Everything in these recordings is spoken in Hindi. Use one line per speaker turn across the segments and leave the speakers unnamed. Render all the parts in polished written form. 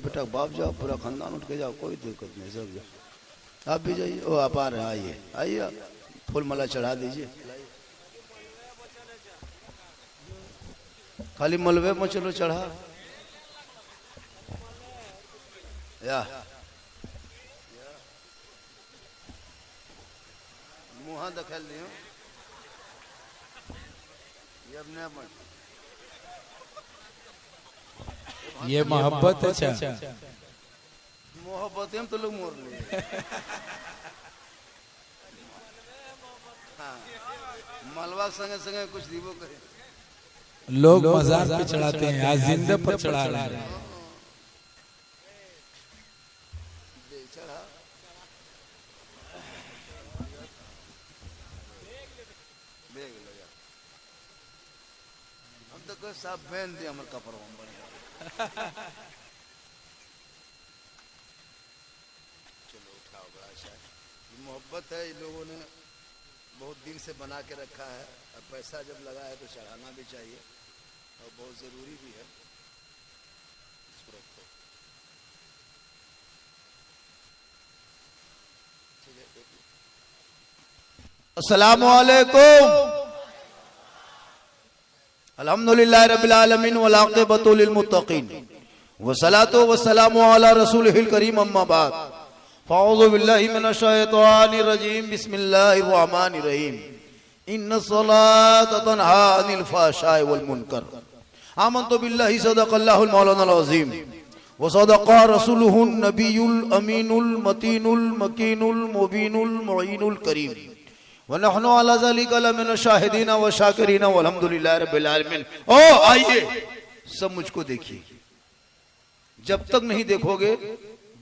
बेटा बाप जाओ, पूरा खानदान उठ के जाओ, कोई दिक्कत नहीं, सब जाओ। आप भी जाइए। ओ आप आ रहे हैं, आइए आइए, आप फूल माला चढ़ा दीजिए। खाली मलबे में चलो चढ़ा या मुहा दखल दियो
ये मोहब्बत है। अच्छा
मोहब्बत हम तो लोग मोर लिए। हाँ, मलबा संगे संगे कुछ दीवो करे।
लोग मजार पे चढ़ाते हैं, आज जिंदा पर चढ़ा रहे हैं। हम तो सब पहन दिए हमारे कपड़ों में। चलो उठाओ, बड़ा अच्छा मोहब्बत है, इन लोगों ने बहुत दिन से बना के रखा है। और पैसा जब लगा है तो चढ़ाना भी चाहिए और बहुत जरूरी भी है। इसको रखो, ठीक है। अस्सलामु अलैकुम। अल्हम्दुलिल्लाह रब्बिल आलमीन वल आक़िबतु लिल मुत्तक़ीन वस्सलातु वस्सलामु अला रसूलिहिल करीम, अम्मा बाद। फ़अऊज़ु बिल्लाहि मिनश शैतानिर रजीम, बिस्मिल्लाहिर रहमानिर रहीम। इन्नस्सलाता तन्हा अनिल फ़हशाइ वल मुनकर। आमन्तु बिल्लाहि सदक़ल्लाहुल मौलानाल अज़ीम व सदक़ा रसूलुहुन नबियुल अमीनुल मतीनुल मकीनुल मुबीनुल मुईनुल करीम व नहनु अला ज़ालिका लमिन शाहिदीन व शाकिरीन वल्हम्दुलिल्लाहि रब्बिल आलमीन। ओ आइए, सब मुझको देखिए। जब तक नहीं देखोगे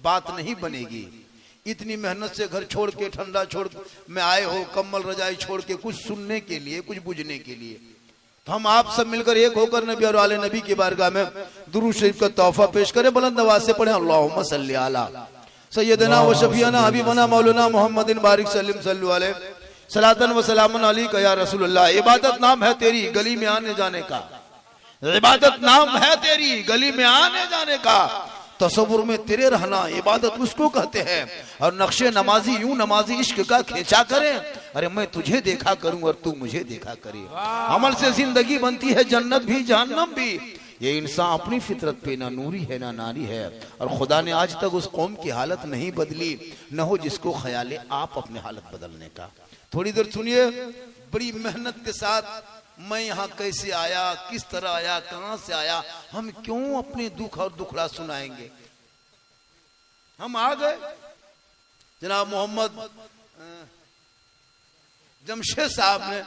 बात नहीं बनेगी। इतनी मेहनत से घर छोड़ के, ठंडा छोड़ में आए हो, कम्बल रजाई छोड़ के, कुछ सुनने के लिए, कुछ बुझने के लिए। तो हम आप सब मिलकर एक होकर नबी और आले नबी की बारगाह में दुरूद शरीफ का तोहफा पेश करें। बुलंद आवाज से पढ़ें, अल्लाहुम्मा सल्ली अला सय्यदना व शफीअना हबीबना मौलाना मुहम्मदिन बारिक सल्लम सल्लु अलैहि सलातन व सलामन अलैका या रसूलुल्लाह। इबादत नाम है तेरी गली में आने जाने का, इबादत नाम है तेरी गली में आने जाने का। तसव्वुर में तेरे रहना इबादत उसको कहते हैं। और नक्शे नमाजी यूं नमाजी इश्क का खींचा करें, अरे मैं तुझे देखा करूं और तू मुझे देखा करे। अमल से जिंदगी बनती है जन्नत भी जहन्नम भी। ये इंसान अपनी फितरत पे ना नूरी है ना नारी है। और खुदा ने आज तक उस कौम की हालत नहीं बदली, न हो जिसको ख्याल है आप अपने हालत बदलने का। थोड़ी देर सुनिए, बड़ी मेहनत के साथ मैं यहाँ कैसे आया, किस तरह आया, कहां से आया, हम क्यों अपने दुख और दुखड़ा सुनाएंगे। हम आ गए। जनाब मोहम्मद जमशेद साहब ने,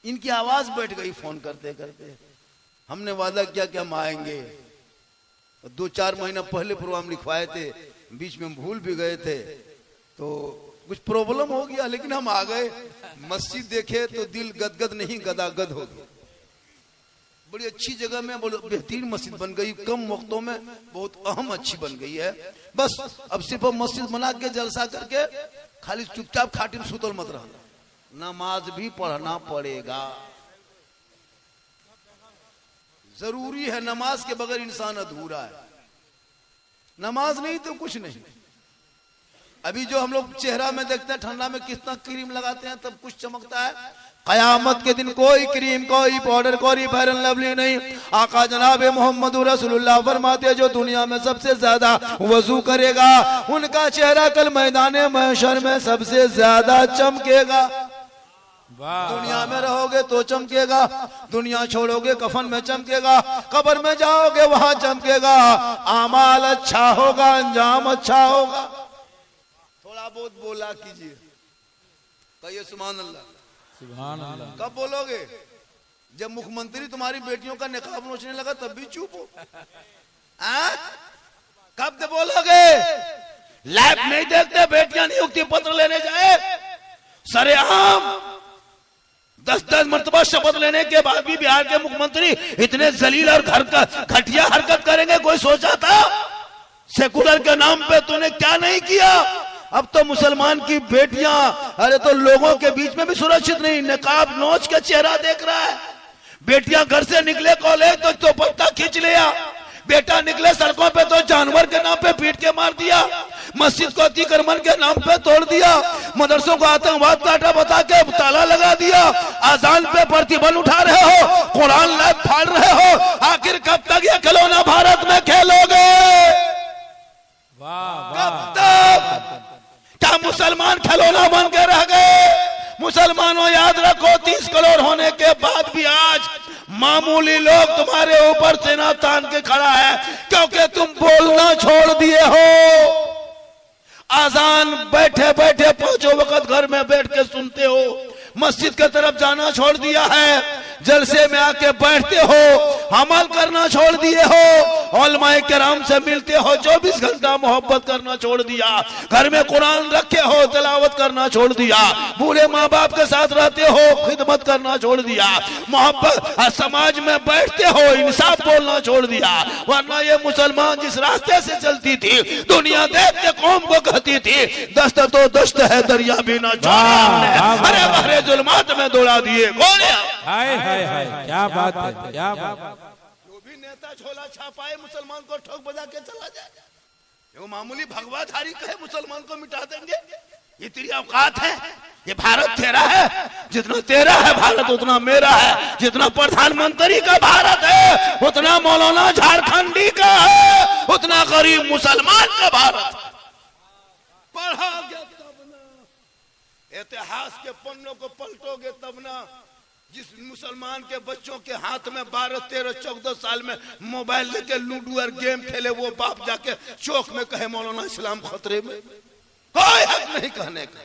इनकी आवाज बैठ गई फोन करते करते। हमने वादा किया कि हम आएंगे। 2-4 महीना पहले प्रोग्राम लिखवाए थे, बीच में भूल भी गए थे, तो कुछ प्रॉब्लम हो गया, लेकिन हम आ गए। मस्जिद देखे तो दिल गदगद नहीं गदागद हो गया। बड़ी अच्छी जगह में बेहतरीन मस्जिद बन गई, कम वक्तों में बहुत अहम अच्छी बन गई है। बस अब सिर्फ मस्जिद बना के जलसा करके खाली चुपचाप खाटी में सुतल मत रहना, नमाज भी पढ़ना पड़ेगा। जरूरी है, नमाज के बगैर इंसान अधूरा है। नमाज नहीं तो कुछ नहीं। अभी जो हम लोग चेहरा में देखते हैं, ठंडा में कितना क्रीम लगाते हैं तब कुछ चमकता है। कयामत के दिन कोई क्रीम, कोई पाउडर, कोई फेयर एंड लवली नहीं। आका जनाब मोहम्मद रसूलुल्लाह फरमाते जो दुनिया में सबसे ज्यादा वजू करेगा, उनका चेहरा कल मैदान महशर में सबसे ज्यादा चमकेगा। दुनिया में रहोगे तो चमकेगा, दुनिया छोड़ोगे कफन में चमकेगा, कब्र में जाओगे वहां चमकेगा। आमाल अच्छा होगा, अंजाम अच्छा होगा। थोड़ा बहुत बोला कीजिए, कहिए सुभान अल्लाह। सुभान अल्लाह।
कब बोलोगे? जब मुख्यमंत्री तुम्हारी बेटियों का निकाब नोचने लगा तब भी चुप हो। कब तो बोलोगे? लैब नहीं देखते, बेटियां नियुक्ति पत्र लेने जाए, सरेआम 10-10 मरतबा शपथ लेने के बाद भी बिहार के मुख्यमंत्री इतने जलील और घटिया हरकत करेंगे, कोई सोचा था? सेकुलर के नाम पे तूने क्या नहीं किया। अब तो मुसलमान की बेटियां, अरे तो लोगों के बीच में भी सुरक्षित नहीं, नकाब नोच के चेहरा देख रहा है। बेटियां घर से निकले कॉलेज तो पत्ता खींच लिया, बेटा निकले सड़कों पे तो जानवर के नाम पे पीट के मार दिया, मस्जिद को अतिक्रमण के नाम पे तोड़ दिया, मदरसों को आतंकवाद का अड्डा बता के ताला लगा दिया, आजान पे प्रतिबंध उठा रहे हो, कुरान लैब फाड़ रहे हो। आखिर कब तक ये खिलौना भारत में खेलोगे? कब तक? क्या मुसलमान खिलौना बन के रह गए? मुसलमानों याद रखो, 30 करोड़ होने के बाद भी आज मामूली लोग तुम्हारे ऊपर सेना तान के खड़ा है, क्योंकि तुम बोलना छोड़ दिए हो। आजान बैठे बैठे 5 वक्त घर में बैठ के सुनते हो, मस्जिद की तरफ जाना छोड़ दिया है, जलसे में आके बैठते हो, अमल करना छोड़ दिए हो, उलमाए किराम से मिलते हो, 24 घंटा मोहब्बत करना छोड़ दिया, घर में कुरान रखे हो, तिलावत करना छोड़ दिया, बूढ़े माँ बाप के साथ रहते हो, खिदमत करना छोड़ दिया, मोहब्बत समाज में बैठते हो, इंसाफ बोलना छोड़ दिया। वरना ये मुसलमान जिस रास्ते से चलती थी, दुनिया देख के कौम को कहती थी दस्त तो दस्त है, दरिया भी ना छोड़ा, अरे भरे जुल्मात में दौड़ा दिए।
हाय हाय हाय, क्या बात है, क्या बात।
जो भी नेता झोला छापाए मुसलमान को ठोक बजा के चला जाए, वो मामूली भगवाधारी कहे मुसलमान को मिटा देंगे, ये तेरी औकात है? ये भारत तेरा है, जितना तेरा है भारत उतना मेरा है, जितना प्रधानमंत्री का भारत है उतना मौलाना झारखंडी का है, उतना गरीब मुसलमान का भारत। पढ़ा गया तब ना, इतिहास के पन्नों को पलटोगे तब ना। जिस मुसलमान के बच्चों के हाथ में 12, 13, 14 साल में मोबाइल लेके लूडो और गेम खेले, वो बाप जाके चौक में कहे मौलाना इस्लाम खतरे में, कोई हक नहीं कहने का।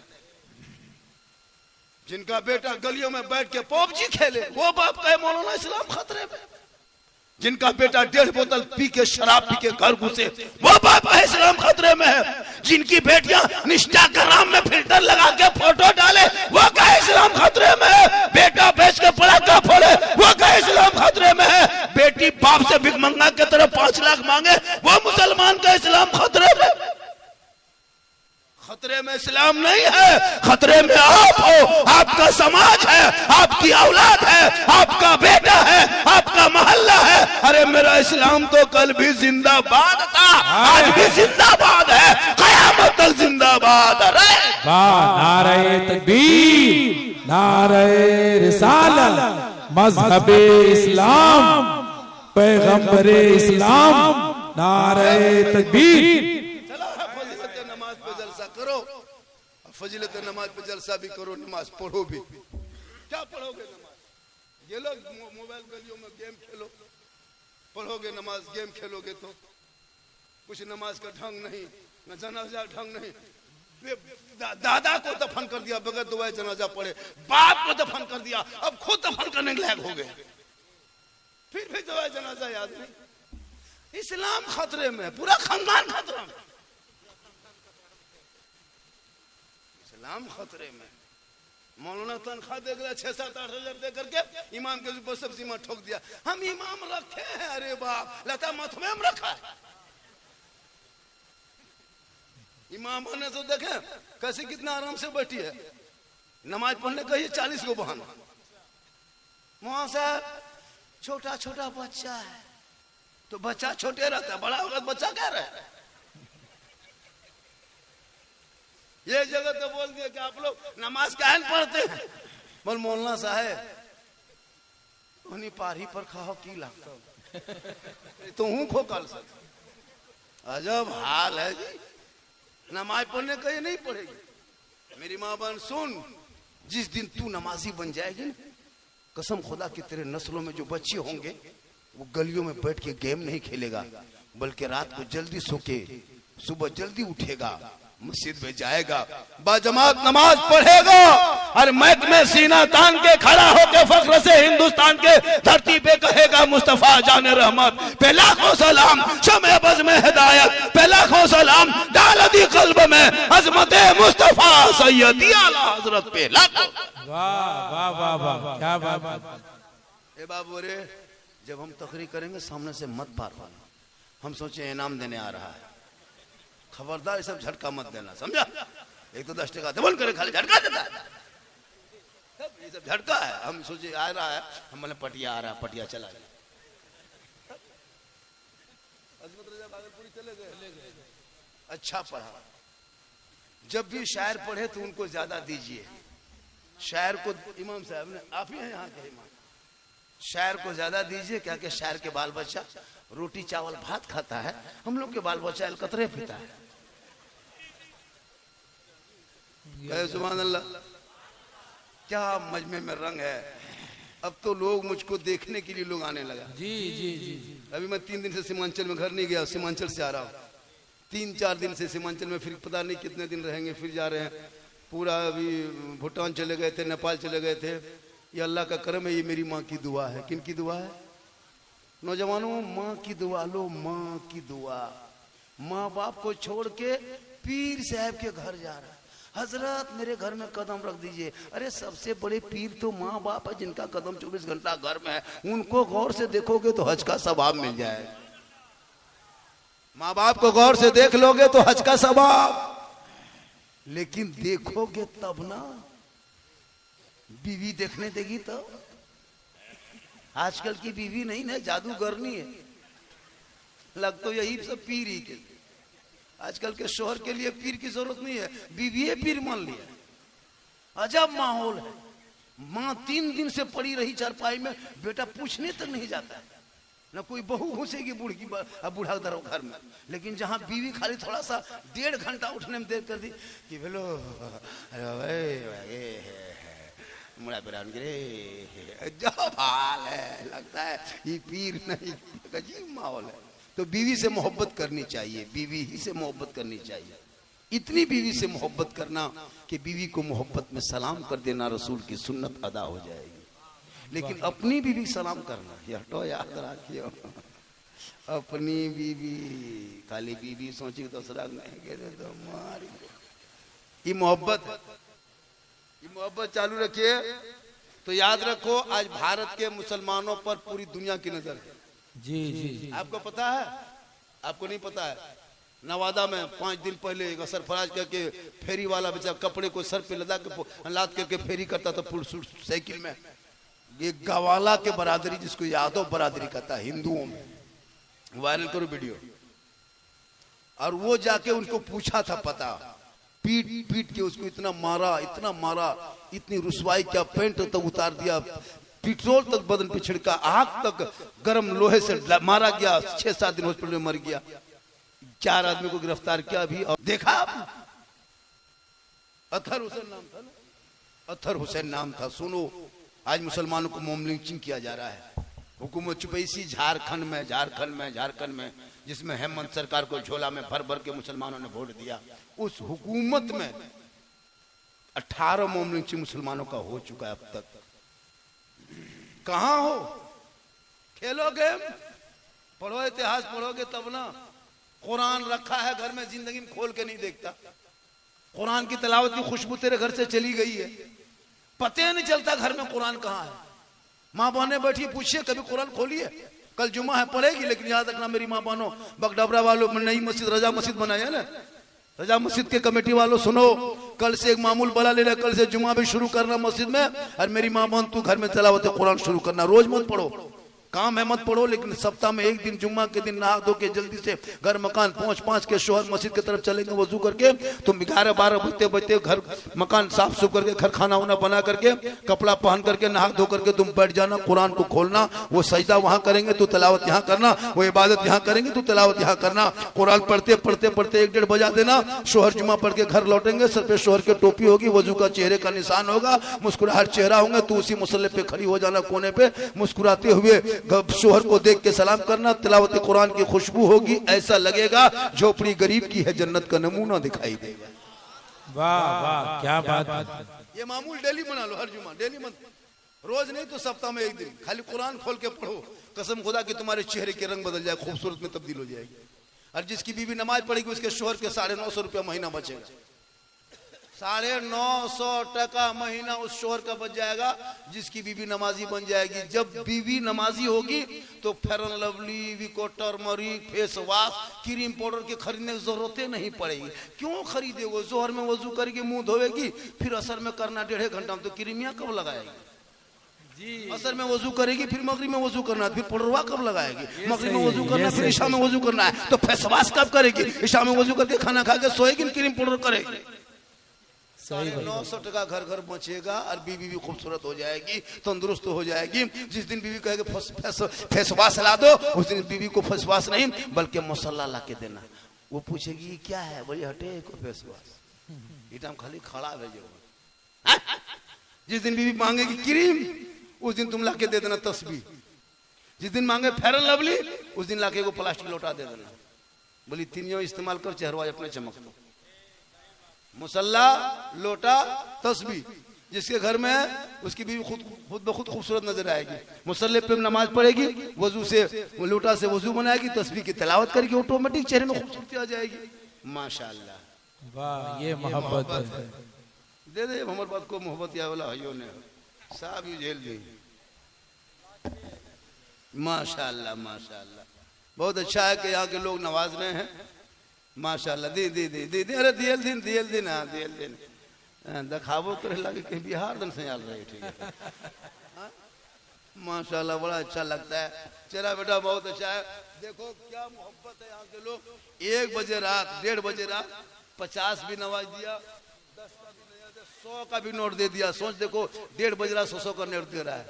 जिनका बेटा गलियों में बैठ के पबजी खेले, वो बाप कहे मौलाना इस्लाम खतरे में। जिनका बेटा 1.5 बोतल पी के शराब पी के घर घुसे, वो बाप कहे इस्लाम खतरे में है। जिनकी बेटियां इंस्टाग्राम में फिल्टर लगा के फोटो डाले, वो कहे इस्लाम खतरे में है। बेटा बेच के पटाखा फोड़े, वो कहे इस्लाम खतरे में है। बेटी बाप से भिखमंगा की तरफ 5 लाख मांगे, वो मुसलमान का इस्लाम खतरे में। खतरे में इस्लाम नहीं है, खतरे में आप हो, आपका समाज है, आपकी औलाद है, आपका बेटा है, आपका मोहल्ला है। अरे मेरा इस्लाम तो कल भी जिंदाबाद था, आज भी जिंदाबाद है, क़यामत तक जिंदाबाद। अरे
नारे तकबीर, नारे रिसालत, मज़हबे इस्लाम, पैगंबरे इस्लाम, नारे तकबीर।
फजीलत नमाज पे जलसा भी करो, नमाज पढ़ो भी। क्या पढ़ोगे नमाज? ये लोग मोबाइल गलियों में गेम खेलो, पढ़ोगे नमाज, गेम खेलोगे तो कुछ नमाज का ढंग नहीं, न जनाजा ढंग नहीं। दादा को दफन कर दिया बगैर दुआए जनाजा पढ़े, बाप को दफन कर दिया, अब खुद दफन करने के लायक हो गए, फिर भी दुआए जनाजा याद नहीं। इस्लाम खतरे में, पूरा खानदान खतरे में, इस्लाम खतरे में। मौलाना तनख्वाह दे गया 6-7-8 हजार दे करके इमाम के ऊपर सब सीमा ठोक दिया। हम इमाम रखे हैं, अरे बाप, लता मथमे में रखा है। इमाम ने तो देखे कैसे कितना आराम से बैठी है, नमाज पढ़ने का ये 40 को बहाना। वहां साहब छोटा छोटा बच्चा है, तो बच्चा छोटे रहता है, बड़ा होगा तो बच्चा क्या रहे। ये जगह तो बोल दिया कि आप लोग नमाज काहे न पढ़ते हैं। बोल मौलाना साहब उन्हीं पारी पर खाओ की लगता तो हूं खोकल से। अजब हाल है जी, नमाज पढ़ने का ये नहीं पढ़ेगी। मेरी माँ बहन सुन, जिस दिन तू नमाजी बन जाएगी ना, कसम खुदा की तेरे नस्लों में जो बच्चे होंगे वो गलियों में बैठ के गेम नहीं खेलेगा, बल्कि रात को जल्दी सो के सुबह जल्दी उठेगा, मस्जिद में जाएगा, बाजमात नमाज पढ़ेगा, और मैक में सीना तान के खड़ा होकर फख्र से हिंदुस्तान के धरती पे कहेगा मुस्तफा जाने रहमत पे लाखों सलाम, शमे बज़ में हिदायत पे लाखों सलाम, डाल दी कल्ब में अजमत मुस्तफा सैयदी आला हजरत पे लाखों।
वाह वाह वाह वाह, क्या बात।
ए बाबू रे, जब हम तकरीर करेंगे सामने से मत पार पाना, हम सोचे इनाम देने आ रहा है, खबरदार ये सब झटका मत देना, समझा। एक तो 10 टका दबन करे खाली झटका देता है, ये सब झटका है। हम सोचे आ रहा है, हम बोले पटिया आ रहा है, पटिया चला गया।
अजमत रजा भागलपुरी चले गए, अच्छा पढ़ा। जब भी शायर पढ़े तो उनको ज्यादा दीजिए। शायर को इमाम साहब ने, आप ही हैं यहाँ के इमाम, शायर को ज्यादा दीजिए। क्या कि शायर के बाल बच्चा रोटी चावल भात खाता है, हम लोग के बाल बच्चा अलकतरे पीता है। सुभान अल्लाह, क्या मजमे में रंग है। अब तो लोग मुझको देखने के लिए लोग आने लगा।
जी जी जी।
अभी मैं 3 दिन से सीमांचल में घर नहीं गया, सीमांचल से आ रहा हूँ। 3-4 दिन से सीमांचल में, फिर पता नहीं कितने दिन रहेंगे, फिर जा रहे हैं। पूरा अभी भूटान चले गए थे, नेपाल चले गए थे। ये अल्लाह का करम है, ये मेरी माँ की दुआ है। किन की दुआ है? नौजवानों, माँ की दुआ लो, माँ की दुआ। माँ बाप को छोड़ के पीर साहब के घर जा रहा है। हजरत मेरे घर में कदम रख दीजिए। अरे सबसे बड़े पीर तो माँ बाप है, जिनका कदम 24 घंटा घर में है। उनको गौर से देखोगे तो हज का सवाब मिल जाएगा। माँ बाप को गौर से देख लोगे तो हज का सवाब, लेकिन देखोगे तब ना, बीवी देखने देगी तब। आजकल की बीवी नहीं ना, जादूगरनी है। लग तो यही सब पीर ही के। आजकल के शोहर के लिए पीर की जरूरत नहीं है, बीवी है पीर मान लिया। अजब माहौल है। माँ 3 दिन से पड़ी रही चारपाई में, बेटा पूछने तक नहीं जाता है। ना कोई बहू घुसेगी बूढ़ा दर घर में। लेकिन जहां बीवी खाली थोड़ा सा 1.5 घंटा उठने में देर कर दी कि बोलो जब हाल है, लगता है ये पीर नहीं। अजीब माहौल है। तो बीवी से मोहब्बत करनी चाहिए, बीवी ही से मोहब्बत करनी चाहिए। इतनी बीवी से मोहब्बत करना कि बीवी को मोहब्बत में सलाम कर देना, रसूल की सुन्नत अदा हो जाएगी। लेकिन अपनी बीवी सलाम करना, ये हटो, याद रखियो। अपनी बीवी, खाली बीवी सोची दूसरा नहीं कहते तो मारी। ये मोहब्बत है, ये मोहब्बत चालू रखिए। तो याद रखो, आज भारत के मुसलमानों पर पूरी दुनिया की नजर है।
जी जी।
आपको पता है? आपको नहीं पता है? नवादा में 5 दिन पहले एक सरफराज करके फेरी वाला बेचारा कपड़े को सर पे लदा के लाद करके फेरी करता था साइकिल में। ये गवाला के बरादरी, जिसको यादव बरादरी कहता है हिंदुओं में, वायरल करो वीडियो। और वो जाके उनको पूछा था पता, पीट पीट के उसको इतना मारा, इतना मारा, इतनी रुसवाई किया, पैंट तक उतार दिया, पेट्रोल तक बदन पे छिड़का, आग तक गर्म लोहे से मारा गया। 6-7 दिन हॉस्पिटल में मर गया। 4 आदमी को गिरफ्तार किया अभी। और देखा आपने? अतहर हुसैन नाम था ना, अतहर हुसैन नाम था। सुनो, आज मुसलमानों को मोम लिंचिंग किया जा रहा है। हुकूमत चुपैसी झारखंड में, जिसमें हेमंत सरकार को झोला में भर भर के मुसलमानों ने वोट दिया, उस हुकूमत में 18 मोम लिंचिंग मुसलमानों का हो चुका है अब तक। कहां हो? खेलोगे, पढ़ो, इतिहास पढ़ोगे तब ना। कुरान रखा है घर में, जिंदगी में खोल के नहीं देखता। कुरान की तिलावत की खुशबू तेरे घर से चली गई है, पते नहीं चलता घर में कुरान कहाँ है। माँ बहने बैठी, पूछिए कभी कुरान खोलिए। कल जुमा है, पढ़ेगी, लेकिन याद रखना मेरी माँ बहनों, बगडबरा वालों में नई मस्जिद रजा मस्जिद बनाई है ना, रजा मस्जिद के कमेटी वालों सुनो, कल से एक मामूल बना लेना, कल से जुमा भी शुरू करना मस्जिद में। और मेरी माँ बहन, तू घर में तिलावत कुरान शुरू करना। रोज मत पढ़ो, काम है मत पढ़ो, लेकिन सप्ताह में 1 दिन जुम्मा के दिन नहा धो के जल्दी से घर मकान पहुंच के शोहर मस्जिद की तरफ चलेंगे वजू करके। तुम 11-12 बजते घर मकान साफ सुफ करके, घर खाना वाना बना करके, कपड़ा पहन करके, नहा धो करके तुम बैठ जाना, कुरान को खोलना। वो सजदा वहां करेंगे, तू तिलावत यहाँ करना। वो इबादत यहाँ करेंगे, तू तिलावत यहाँ करना। कुरान पढ़ते 1-1.5 बजा देना। शोहर जुम्मा पढ़ के घर लौटेंगे, सर पे शोहर की टोपी होगी, वजू का चेहरे का निशान होगा, मुस्कुराहट चेहरा होंगे। तू उसी मुसल्ले पे खड़ी हो जाना, कोने पे, मुस्कुराते हुए शोहर को देख के सलाम करना। तिलावत कुरान की खुशबू होगी, ऐसा लगेगा झोपड़ी गरीब की है, जन्नत का नमूना दिखाई देगा।
वाह वाह, क्या बात है।
ये मामूल डेली बना लो, हर जुमा डेली मत, रोज नहीं तो सप्ताह में 1 दिन खाली कुरान खोल के पढ़ो। कसम खुदा कि तुम्हारे चेहरे के रंग बदल जाए, खूबसूरत में तब्दील हो जाएगी। और जिसकी बीवी नमाज पढ़ेगी, उसके शोहर के 950 रुपया महीना बचेगा। 950 टका महीना उस शोहर का बच जाएगा, जिसकी बीवी नमाजी बन जाएगी। जब बीवी नमाजी होगी तो fair and lovely, Vicco turmeric, face wash, cream powder के खरीदने की जरूरत नहीं पड़ेगी। क्यों खरीदेगा? जोहर में वजू करके मुंह धोएगी, फिर असर में करना 1.5 घंटा में, तो क्रीमिया कब लगाएगी? असर में वजू करेगी, फिर मगरिब में वजू करना है, फिर पुरवा कब लगाएगी? मगरिब में वजू करना,
ये
फिर
सही,
ईशा में वजू करना है, तो फेसवाश कब करेगी? ईशा में वजू करके खाना खा के सोएगी, क्रीम पाउडर करेगी। 900 टका घर घर बचेगा और बीवी भी खूबसूरत हो जाएगी, तंदुरुस्त हो जाएगी। जिस दिन बीवी कहेगी फेसवाश ला दो, उस दिन बीवी को फेसवाश नहीं बल्कि मसाला ला के देना। वो पूछेगी क्या है, बोले हटे को फेसवाश, इटाम खाली खड़ा भेजो। जिस दिन बीवी मांगेगी क्रीम, उस दिन तुम लाके दे देना तस्बीह। जिस दिन मांगे फेयर एंड लवली, उस दिन लाके को प्लास्टिक लोटा दे देना। बोली तीनों इस्तेमाल कर, चेहरा अपने चमक लो। मुसल्ला, लोटा, तस्बीह। जिसके घर में है उसकी बीवी खुद ब खुद खूबसूरत नजर आएगी। मुसल्ले पे नमाज पढ़ेगी, वजू से लोटा से वजू बनाएगी, तस्बीह की तिलावत करेगी, ऑटोमेटिक चेहरे में खूबसूरती आ जाएगी। माशाअल्लाह,
वाह ये मोहब्बत है।
दे दे हमारे बात को मोहब्बत या वाला भाइयों ने साहब ही झेल दी। माशाअल्लाह माशाअल्लाह, बहुत अच्छा है कि यहाँ के लोग नवाज रहे हैं। माशाअल्लाह, दी दी दी दी दी अरे दियल दिन हाँ दियल दिन दिखावो करे लगे कहीं बिहार दिन से याद रहे। ठीक है, माशाअल्लाह बड़ा अच्छा लगता है। चेहरा बेटा बहुत अच्छा है। देखो क्या मोहब्बत है यहाँ के लोग। 1 बजे रात, 1:30 बजे रात 50 भी नवाज दिया, 10 का भी नहीं, 100 का भी नोट दे दिया। सोच देखो 1:30 बजे रात 100 का नोट दे रहा है।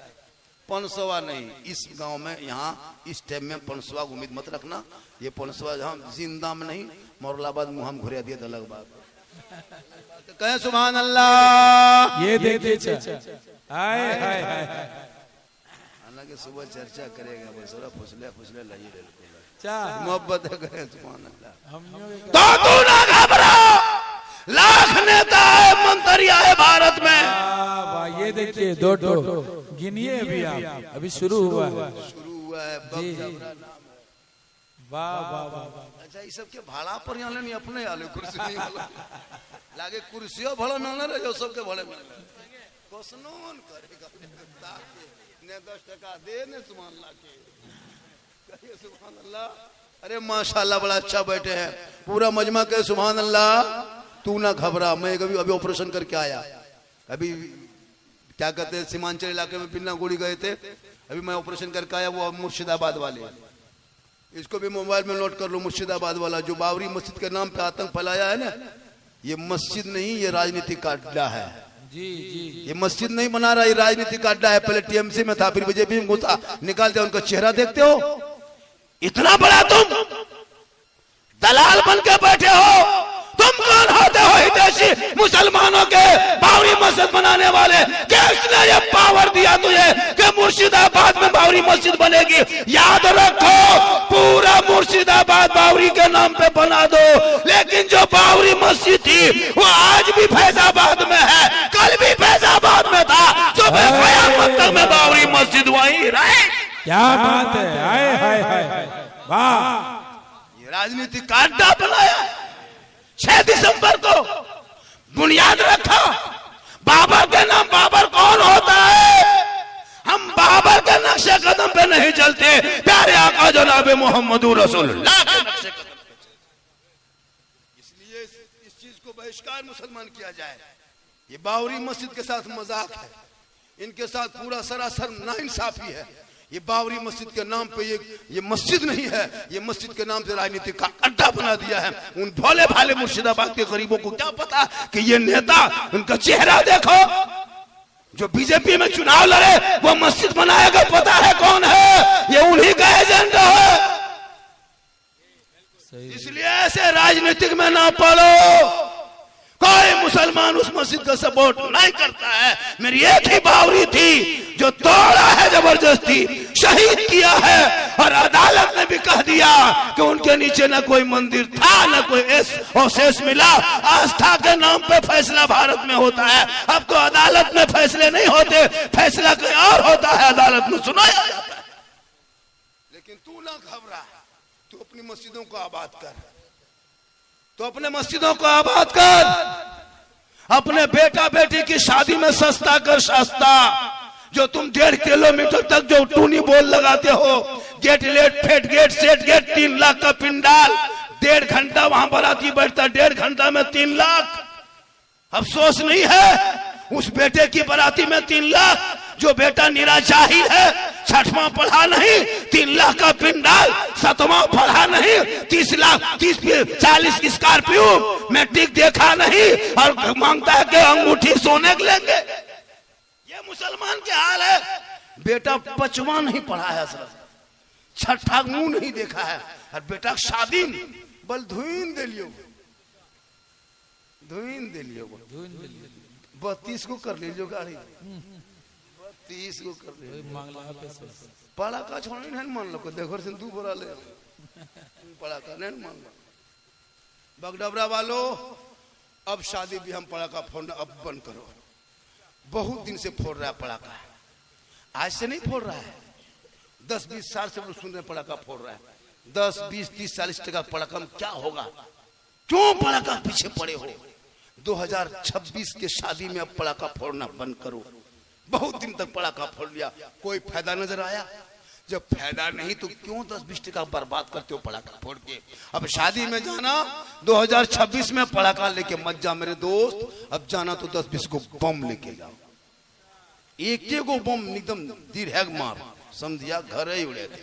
500 नहीं, इस गांव में यहाँ इस टाइम में 500 उम्मीद मत रखना। ये 500 हम जिंदा में नहीं, मोरलाबाद मुँह हम घुरिया दिए तो अलग बात। कहे सुभान अल्लाह।
ये देखिए, हाय हाय हाय,
हालांकि सुबह चर्चा करेगा, बस फुसले लाइए
चा
मोहब्बत है। कहे सुभान अल्लाह।
हम
तो तू ना घबरा, लाख नेता है, मंत्री है भारत में।
वाह ये देखिए, दो गिनिए अभी आप, अभी शुरू हुआ है। वाह वाह वाह।
अच्छा, ये सब के भाड़ा पर यहाँ नहीं, अपने आले कुर्सी नहीं वाला लागे, कुर्सियों भला मिलना रहे जो सबके भले मिलना कोसनोन करेगा ने 10 टका दे ने सुभान अल्लाह के कहिए सुभान अल्लाह। अरे माशाअल्लाह बड़ा अच्छा बैठे हैं, पूरा मजमा कहे सुभान अल्लाह। तू ना घबरा, मैं अभी ऑपरेशन करके आया। अभी क्या कहते हैं, सीमांचल इलाके में बिन्ना गोली गए थे, अभी मैं ऑपरेशन करके आया। वो मुर्शिदाबाद वाले, इसको भी मोबाइल में नोट कर लो। मुर्शिदाबाद वाला जो बाबरी मस्जिद के नाम पे आतंक फैलाया है ना, ये मस्जिद नहीं, ये राजनीतिक अड्डा है।
जी जी,
ये मस्जिद नहीं बना रहा, ये राजनीतिक अड्डा है। पहले टीएमसी में था, फिर बीजेपी में घुसा, निकाल दिया। उनका चेहरा देखते हो,
इतना बड़ा तुम दलाल बन के बैठे हो। तुम कौन होते हो हितैषी मुसलमानों के बाबरी मस्जिद बनाने वाले? किसने ये पावर दिया तुझे कि मुर्शिदाबाद में बाबरी मस्जिद बनेगी? याद रखो, पूरा मुर्शिदाबाद बाबरी के नाम पे बना दो, लेकिन जो बाबरी मस्जिद थी वो आज भी फैजाबाद में है, कल भी फैजाबाद में था, सुबह कयामत तक में बाबरी मस्जिद वहीं रहे।
क्या बात है, हाय हाय हाय, वाह।
ये राजनीतिक कांटा बनाया।
6 दिसंबर को बुनियाद रखा। बाबर के नाम, बाबर कौन होता है? हम बाबर के नक्शे कदम पे नहीं चलते, प्यारे आका जनाब मोहम्मद रसूलुल्लाह के नक्शे कदम पे चलते।
इसलिए इस चीज को बहिष्कार मुसलमान किया जाए। ये बाबरी मस्जिद के साथ मजाक है, इनके साथ पूरा सरासर नाइंसाफी है। ये बाबरी मस्जिद के नाम पे ये मस्जिद नहीं है, ये मस्जिद के नाम से राजनीति का अड्डा बना दिया है। उन भोले भाले मुर्शिदाबाद के गरीबों को क्या पता कि ये नेता, उनका चेहरा देखो, जो बीजेपी में चुनाव लड़े वो मस्जिद बनाएगा, पता है कौन है? ये उन्हीं का एजेंडा है। इसलिए ऐसे राजनीतिक में ना पड़ो। कोई मुसलमान उस मस्जिद का सपोर्ट नहीं करता है। मेरी एक ही बावरी थी जो तोड़ा है, जबरदस्ती शहीद किया है, और अदालत ने भी कह दिया कि उनके नीचे न कोई मंदिर था, न कोई अवशेष मिला। आस्था के नाम पे फैसला भारत में होता है। अब तो अदालत में फैसले नहीं होते, फैसला कहीं और होता है, अदालत में सुनाया जाता है। लेकिन तू ना घबरा, तू अपनी मस्जिदों को आबाद कर, तो अपने मस्जिदों को आबाद कर। अपने बेटा बेटी की शादी में सस्ता कर, सस्ता। जो तुम 1.5 किलोमीटर तक जो टूनी बोल लगाते हो, गेट लेट फेट गेट सेट गेट, 3 लाख का पिंडाल, 1.5 घंटा वहां बाराती बैठता, 1.5 घंटा में 3 लाख। अफसोस नहीं है उस बेटे की बाराती में 3 लाख,
जो बेटा निरा जाहिल है, 6वां पढ़ा नहीं, 3 लाख का पिंडाल, 7वां पढ़ा नहीं, 40 स्कॉर्पियो, मैट्रिक देखा नहीं और मांगता है कि अंगूठी सोने के लेंगे। ये मुसलमान के हाल है। बेटा 5वां नहीं पढ़ा है, 6ठा मुंह नहीं देखा है, और बेटा शादी बल धुइन दे लियो, 32 को कर लीजिए गाड़ी, 32 को कर लीजिए। पढ़ा का छोड़ नहीं मान लो, देखो से 2 बोरा ले पढ़ा का नहीं मान लो। बगडबरा वालों, अब शादी भी हम पढ़ा का फोड़ना अब बंद करो। बहुत दिन से फोड़ रहा है पढ़ा का, आज से नहीं फोड़ रहा है, 10-20 साल से सुन रहे पढ़ा का फोड़ रहा है। 10, 20, 30, 40 टका पढ़ा का क्या होगा? क्यों पढ़ा का पीछे पड़े हो? 2026 के शादी में अब पड़ाका फोड़ना बंद करो। बहुत दिन तक पड़ाका फोड़ लिया, कोई फायदा नजर आया? जब फायदा नहीं तो क्यों 10-20 टका बर्बाद करते हो पड़ाका फोड़ के? अब शादी में जाना 2026 में पड़ाका लेके मत जा मेरे दोस्त, अब जाना तो 10-20 को बम लेके जाओ। एक को बम एकदम दिरहग मार, समझिया घर ही उड़े थे।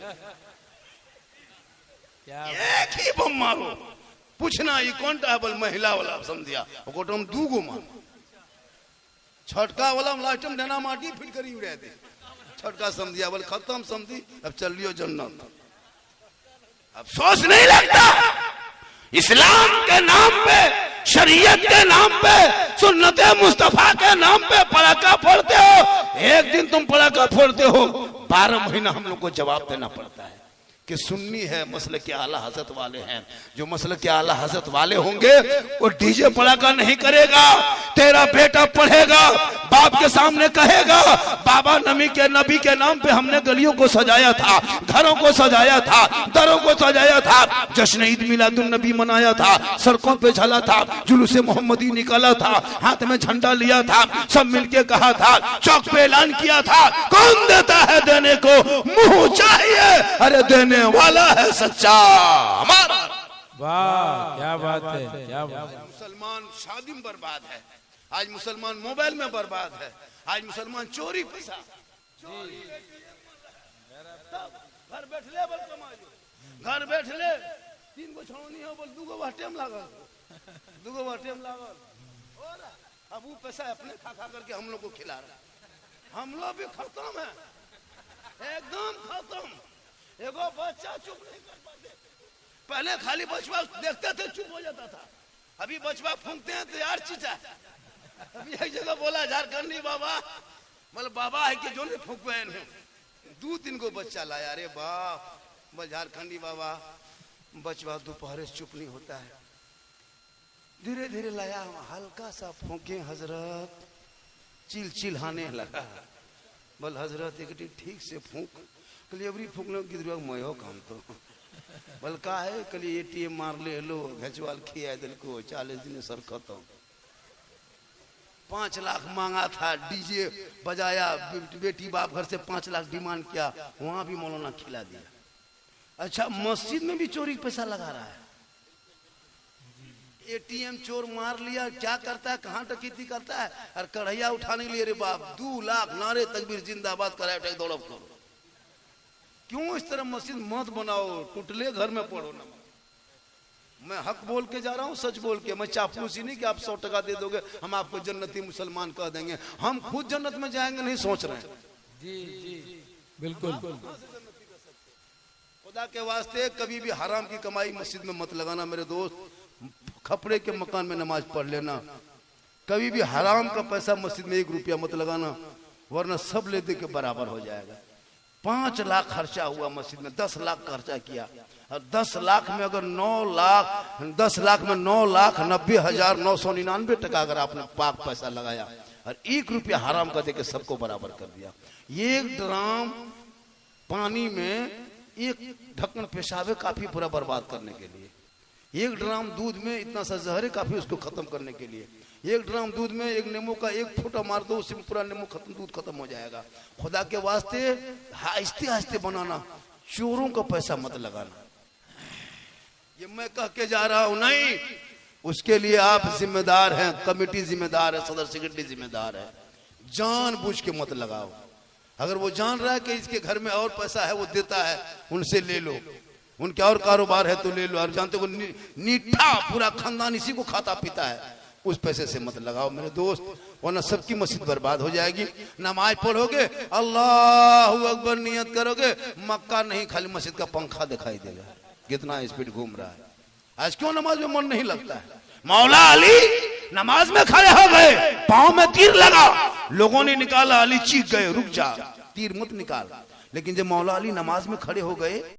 एक ही बम मारो, पूछना ये कौन टा बल महिला वाला समझिया, हम 2 गो मार, छटका वाला लास्टम देना माटी फिर करी उड़े थे। छटका समझिया बल खत्म समझी, अब चल लियो जन्नत। अब सोच नहीं लगता इस्लाम के नाम पे, शरीयत के नाम पे, सुन्नत मुस्तफा के नाम पे पड़ाका फोड़ते हो। एक दिन तुम पड़ाका फोड़ते हो, 12 महीना हम लोग को जवाब देना पड़ता है कि सुन्नी है, मसले के आला हजरत वाले हैं। जो मसले के आला हजरत वाले होंगे वो डीजे पड़ाका नहीं करेगा। तेरा बेटा पढ़ेगा, बाप के सामने कहेगा बाबा नबी के नाम पे हमने गलियों को सजाया था, घरों को सजाया था, दरों को सजाया था, जश्न ईद मिलादुन नबी मनाया था, सड़कों पे चला था, जुलूसे मोहम्मदी निकाला था, हाथ में झंडा लिया था, सब मिलके कहा था, चौक पे ऐलान किया था। कौन देता है देने को? मुंह चाहिए, अरे देने वाला है सच्चा हमारा।
वाह क्या बात है, क्या बात है।
मुसलमान शादी में बर्बाद है, आज मुसलमान मोबाइल में बर्बाद है, आज मुसलमान चोरी पैसा, घर बैठले बल कमा लो, घर बैठले 3 गो छौनी हो बोल 2 गो वाटेम लागल, 2 गो वाटेम लागल, और अब वो पैसा अपने खा करके हम लोग को खिला रहा है। हम लोग भी खत्म है, एकदम खत्म। एगो बच्चा चुप नहीं कर पाते, पहले खाली बचवा देखते थे चुप हो जाता था, अभी बचवा फूंकते हैं तो यार चीचा। अभी एक जगह बोला झारखंडी बाबा, मतलब बाबा है कि जो नहीं फूंकवे हैं, 2-3 को बच्चा लाया, अरे बाप बोल झारखंडी बाबा, बचवा दोपहर से चुप नहीं होता है, धीरे धीरे लाया, हल्का सा फूंके हजरत, चिल्हाने लगा। बोल हजरत एक ठीक से फूंक, कलियवरी फूकने गिर मयो काम तो बल का है, कल ATM मार ले लो, घचवाल खिया दिल को, 40 दिन सर खत्म। 5 लाख मांगा था, डीजे बजाया, बेटी बाप घर से 5 लाख डिमांड किया, वहां भी मौलाना खिला दिया। अच्छा मस्जिद में भी चोरी पैसा लगा रहा है, ATM चोर मार लिया, क्या करता है, कहाँ डकैती करता है, और कढ़ैया उठाने के लिए अरे बाप 2 लाख नारे तकबीर जिंदाबाद कराए दौड़ब करो। क्यों इस तरह मस्जिद मत बनाओ, टूटले घर में पढ़ो ना। मैं हक बोल के जा रहा हूँ, सच बोल के, मैं चापलूसी नहीं कि आप 100 टका दे दोगे हम आपको जन्नती मुसलमान कह देंगे, हम खुद जन्नत में जाएंगे नहीं सोच रहे हैं।
जी जी बिल्कुल।
खुदा के वास्ते कभी भी हराम की कमाई मस्जिद में मत लगाना मेरे दोस्त, खपड़े के मकान में नमाज पढ़ लेना। कभी भी हराम का पैसा मस्जिद में 1 रुपया मत लगाना, वरना सब ले दे के बराबर हो जाएगा। 5 लाख खर्चा हुआ मस्जिद में, 10 लाख खर्चा किया, और 10 लाख में अगर 10 लाख में 9,90,999 टका अगर आपने पाक पैसा लगाया और 1 रुपया हराम का देके सबको बराबर कर दिया। 1 ड्राम पानी में 1 ढक्कन पेशाब काफी पूरा बर्बाद करने के लिए, 1 ड्राम दूध में इतना सा जहर है काफी उसको खत्म करने के लिए। 1 ड्राम दूध में 1 नींबू का 1 फुटा मार दो, उससे पूरा नींबू खत्म, दूध खत्म हो जाएगा। खुदा के वास्ते आहिस्ते आहिस्ते बनाना, चोरों का पैसा मत लगाना। ये मैं कह के जा रहा हूं नहीं, उसके लिए आप जिम्मेदार हैं, कमेटी जिम्मेदार है, सदर सेक्रेटरी जिम्मेदार है। जानबूझ के मत लगाओ,
अगर वो जान रहा है कि इसके घर में और पैसा है, वो देता है, उनसे ले लो, उनके और कारोबार है तो ले लो। और जानते हो नीठा पूरा खानदान इसी को खाता पीता है, उस पैसे से मत लगाओ मेरे दोस्त, वरना सबकी मस्जिद बर्बाद हो जाएगी। नमाज पढ़ोगे, अल्लाहू अकबर नियत करोगे, मक्का नहीं खाली मस्जिद का पंखा दिखाई देगा, कितना स्पीड घूम रहा है। आज क्यों नमाज में मन नहीं लगता है?
मौला अली नमाज में खड़े हो गए, पांव में तीर लगा, लोगों ने निकाला, अली चीख गए रुक जा,
तीर मत निकाल। लेकिन जब मौला अली नमाज में खड़े हो गए